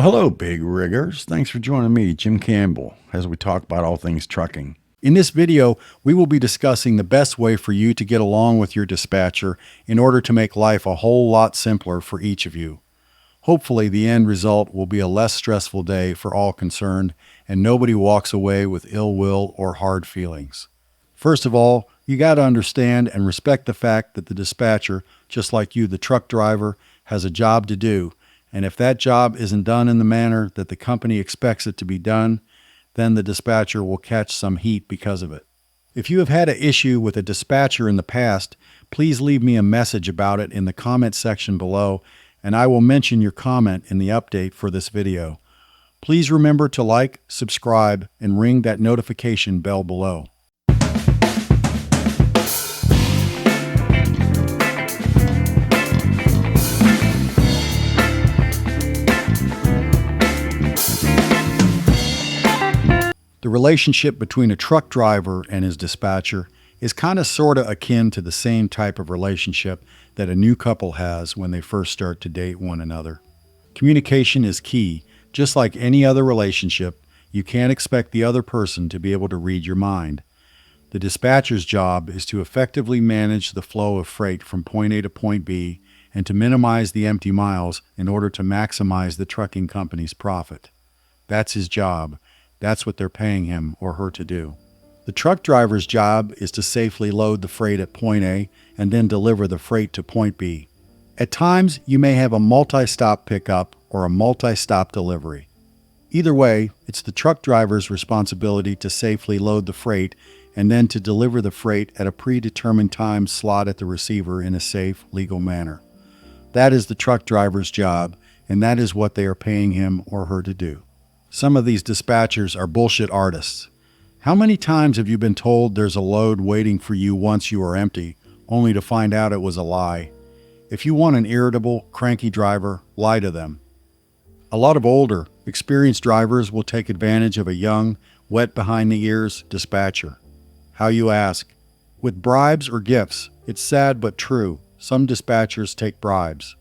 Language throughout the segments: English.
Well, hello, big riggers. Thanks for joining me, Jim Campbell, as we talk about all things trucking. In this video, we will be discussing the best way for you to get along with your dispatcher in order to make life a whole lot simpler for each of you. Hopefully, the end result will be a less stressful day for all concerned, and nobody walks away with ill will or hard feelings. First of all, you got to understand and respect the fact that the dispatcher, just like you, the truck driver, has a job to do. And if that job isn't done in the manner that the company expects it to be done, then the dispatcher will catch some heat because of it. If you have had an issue with a dispatcher in the past, please leave me a message about it in the comment section below, and I will mention your comment in the update for this video. Please remember to like, subscribe, and ring that notification bell below. The relationship between a truck driver and his dispatcher is kind of sort of akin to the same type of relationship that a new couple has when they first start to date one another. Communication is key. Just like any other relationship, you can't expect the other person to be able to read your mind. The dispatcher's job is to effectively manage the flow of freight from point A to point B and to minimize the empty miles in order to maximize the trucking company's profit. That's his job. That's what they're paying him or her to do. The truck driver's job is to safely load the freight at point A and then deliver the freight to point B. At times, you may have a multi-stop pickup or a multi-stop delivery. Either way, it's the truck driver's responsibility to safely load the freight and then to deliver the freight at a predetermined time slot at the receiver in a safe, legal manner. That is the truck driver's job, and that is what they are paying him or her to do. Some of these dispatchers are bullshit artists. How many times have you been told there's a load waiting for you once you are empty, only to find out it was a lie? If you want an irritable, cranky driver, lie to them. A lot of older, experienced drivers will take advantage of a young, wet behind the ears dispatcher. How, you ask? With bribes or gifts? It's sad but true. Some dispatchers take bribes.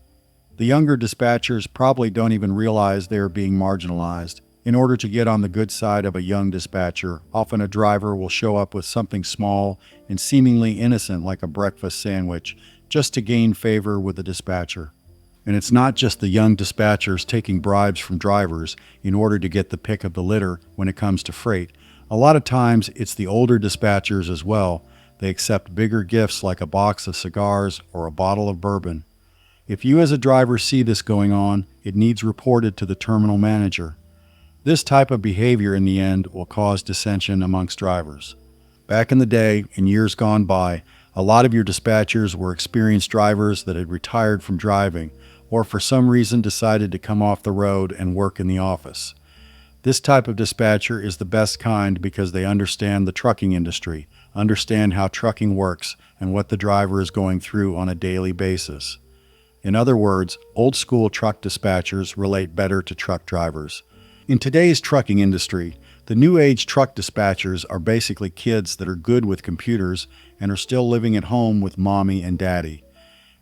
The younger dispatchers probably don't even realize they are being marginalized. In order to get on the good side of a young dispatcher, often a driver will show up with something small and seemingly innocent like a breakfast sandwich, just to gain favor with the dispatcher. And it's not just the young dispatchers taking bribes from drivers in order to get the pick of the litter when it comes to freight. A lot of times it's the older dispatchers as well. They accept bigger gifts like a box of cigars or a bottle of bourbon. If you as a driver see this going on, it needs reported to the terminal manager. This type of behavior in the end will cause dissension amongst drivers. Back in the day, in years gone by, a lot of your dispatchers were experienced drivers that had retired from driving or for some reason decided to come off the road and work in the office. This type of dispatcher is the best kind because they understand the trucking industry, understand how trucking works and what the driver is going through on a daily basis. In other words, old school truck dispatchers relate better to truck drivers. In today's trucking industry, the new age truck dispatchers are basically kids that are good with computers and are still living at home with mommy and daddy.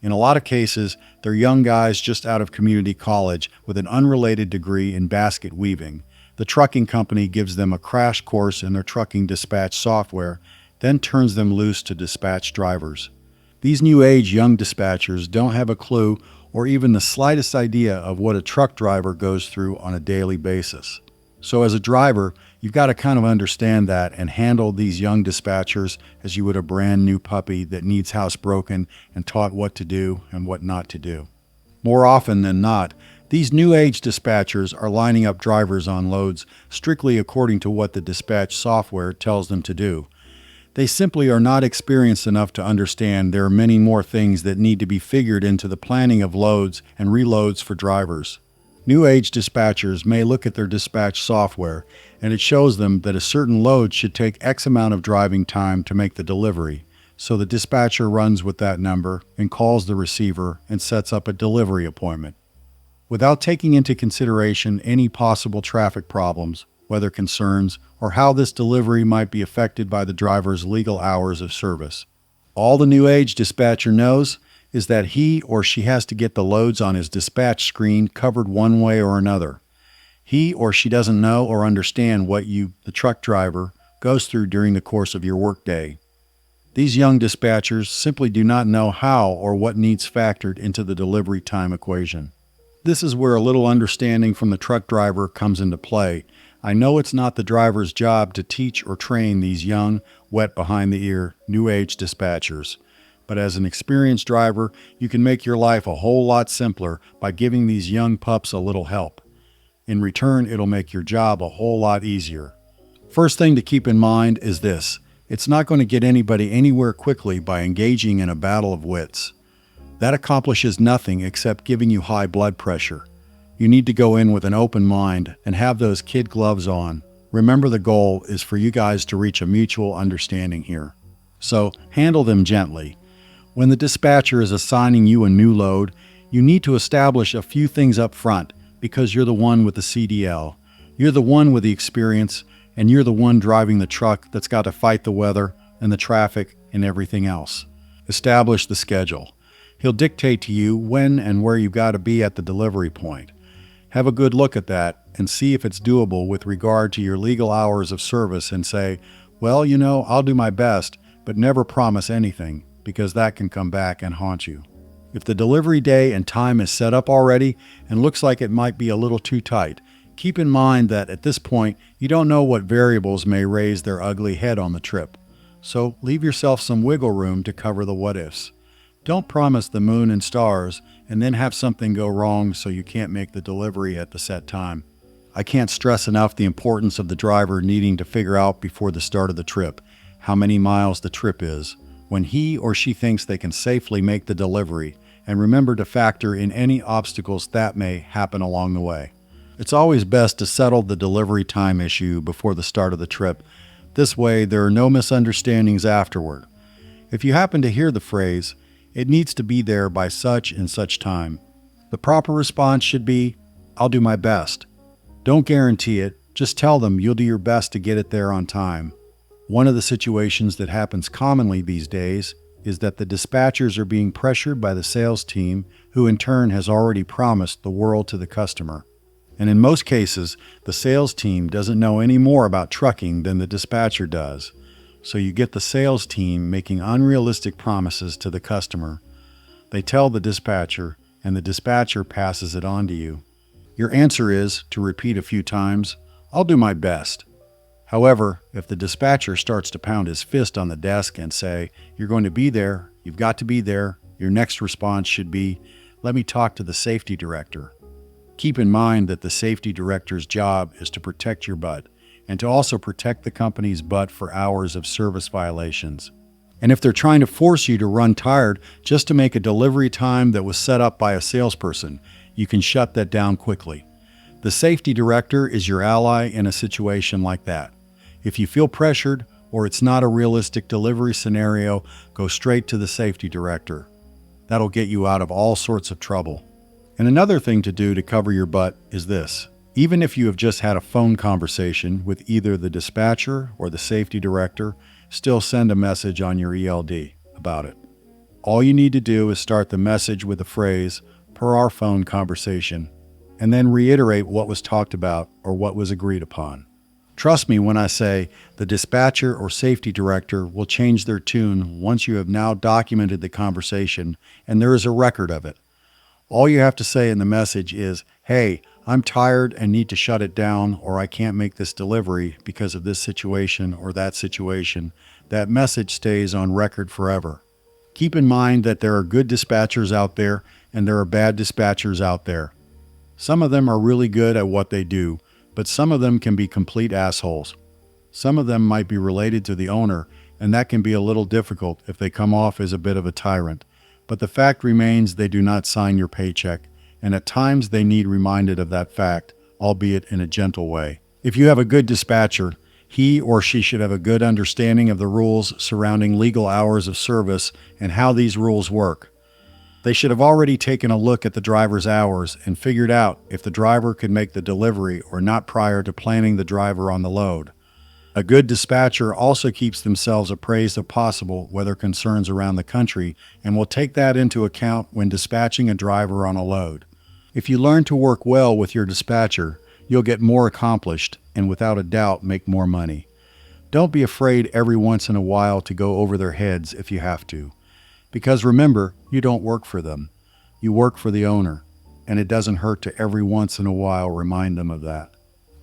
In a lot of cases, they're young guys just out of community college with an unrelated degree in basket weaving. The trucking company gives them a crash course in their trucking dispatch software, then turns them loose to dispatch drivers. These new age young dispatchers don't have a clue or even the slightest idea of what a truck driver goes through on a daily basis. So as a driver, you've got to kind of understand that and handle these young dispatchers as you would a brand new puppy that needs housebroken and taught what to do and what not to do. More often than not, these new age dispatchers are lining up drivers on loads strictly according to what the dispatch software tells them to do. They simply are not experienced enough to understand there are many more things that need to be figured into the planning of loads and reloads for drivers. New age dispatchers may look at their dispatch software and it shows them that a certain load should take X amount of driving time to make the delivery. So the dispatcher runs with that number and calls the receiver and sets up a delivery appointment. Without taking into consideration any possible traffic problems, weather concerns, or how this delivery might be affected by the driver's legal hours of service. All the new age dispatcher knows is that he or she has to get the loads on his dispatch screen covered one way or another. He or she doesn't know or understand what you, the truck driver, goes through during the course of your workday. These young dispatchers simply do not know how or what needs factored into the delivery time equation. This is where a little understanding from the truck driver comes into play. I know it's not the driver's job to teach or train these young, wet behind the ear, new age dispatchers. But as an experienced driver, you can make your life a whole lot simpler by giving these young pups a little help. In return, it'll make your job a whole lot easier. First thing to keep in mind is this: it's not going to get anybody anywhere quickly by engaging in a battle of wits. That accomplishes nothing except giving you high blood pressure. You need to go in with an open mind and have those kid gloves on. Remember, the goal is for you guys to reach a mutual understanding here. So handle them gently. When the dispatcher is assigning you a new load, you need to establish a few things up front because you're the one with the CDL. You're the one with the experience, and you're the one driving the truck that's got to fight the weather and the traffic and everything else. Establish the schedule. He'll dictate to you when and where you've got to be at the delivery point. Have a good look at that and see if it's doable with regard to your legal hours of service, and say, well, I'll do my best, but never promise anything, because that can come back and haunt you. If the delivery day and time is set up already and looks like it might be a little too tight, keep in mind that at this point, you don't know what variables may raise their ugly head on the trip. So leave yourself some wiggle room to cover the what-ifs. Don't promise the moon and stars and then have something go wrong so you can't make the delivery at the set time. I can't stress enough the importance of the driver needing to figure out before the start of the trip how many miles the trip is, when he or she thinks they can safely make the delivery, and remember to factor in any obstacles that may happen along the way. It's always best to settle the delivery time issue before the start of the trip. This way, there are no misunderstandings afterward. If you happen to hear the phrase, "It needs to be there by such and such time," the proper response should be, "I'll do my best." Don't guarantee it, just tell them you'll do your best to get it there on time. One of the situations that happens commonly these days is that the dispatchers are being pressured by the sales team, who in turn has already promised the world to the customer. And in most cases, the sales team doesn't know any more about trucking than the dispatcher does. So you get the sales team making unrealistic promises to the customer. They tell the dispatcher, and the dispatcher passes it on to you. Your answer is to repeat a few times, "I'll do my best." However, if the dispatcher starts to pound his fist on the desk and say, "You're going to be there, you've got to be there," your next response should be, "Let me talk to the safety director." Keep in mind that the safety director's job is to protect your butt, and to also protect the company's butt for hours of service violations. And if they're trying to force you to run tired just to make a delivery time that was set up by a salesperson, you can shut that down quickly. The safety director is your ally in a situation like that. If you feel pressured or it's not a realistic delivery scenario, go straight to the safety director. That'll get you out of all sorts of trouble. And another thing to do to cover your butt is this. Even if you have just had a phone conversation with either the dispatcher or the safety director, still send a message on your ELD about it. All you need to do is start the message with the phrase, "per our phone conversation," and then reiterate what was talked about or what was agreed upon. Trust me when I say the dispatcher or safety director will change their tune once you have now documented the conversation and there is a record of it. All you have to say in the message is, "Hey, I'm tired and need to shut it down, or I can't make this delivery because of this situation or that situation." That message stays on record forever. Keep in mind that there are good dispatchers out there and there are bad dispatchers out there. Some of them are really good at what they do, but some of them can be complete assholes. Some of them might be related to the owner, and that can be a little difficult if they come off as a bit of a tyrant. But the fact remains they do not sign your paycheck, and at times they need reminded of that fact, albeit in a gentle way. If you have a good dispatcher, he or she should have a good understanding of the rules surrounding legal hours of service and how these rules work. They should have already taken a look at the driver's hours and figured out if the driver could make the delivery or not prior to planning the driver on the load. A good dispatcher also keeps themselves appraised of possible weather concerns around the country and will take that into account when dispatching a driver on a load. If you learn to work well with your dispatcher, you'll get more accomplished and without a doubt make more money. Don't be afraid every once in a while to go over their heads if you have to. Because remember, you don't work for them. You work for the owner, and it doesn't hurt to every once in a while remind them of that.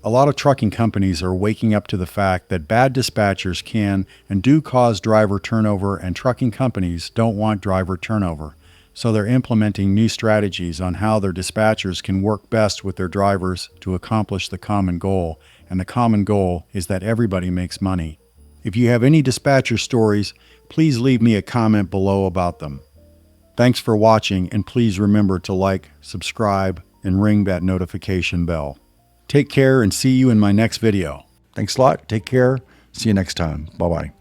A lot of trucking companies are waking up to the fact that bad dispatchers can and do cause driver turnover, and trucking companies don't want driver turnover. So they're implementing new strategies on how their dispatchers can work best with their drivers to accomplish the common goal, and the common goal is that everybody makes money. If you have any dispatcher stories, please leave me a comment below about them. Thanks for watching, and please remember to like, subscribe, and ring that notification bell. Take care and see you in my next video. Thanks a lot. Take care. See you next time. Bye-bye.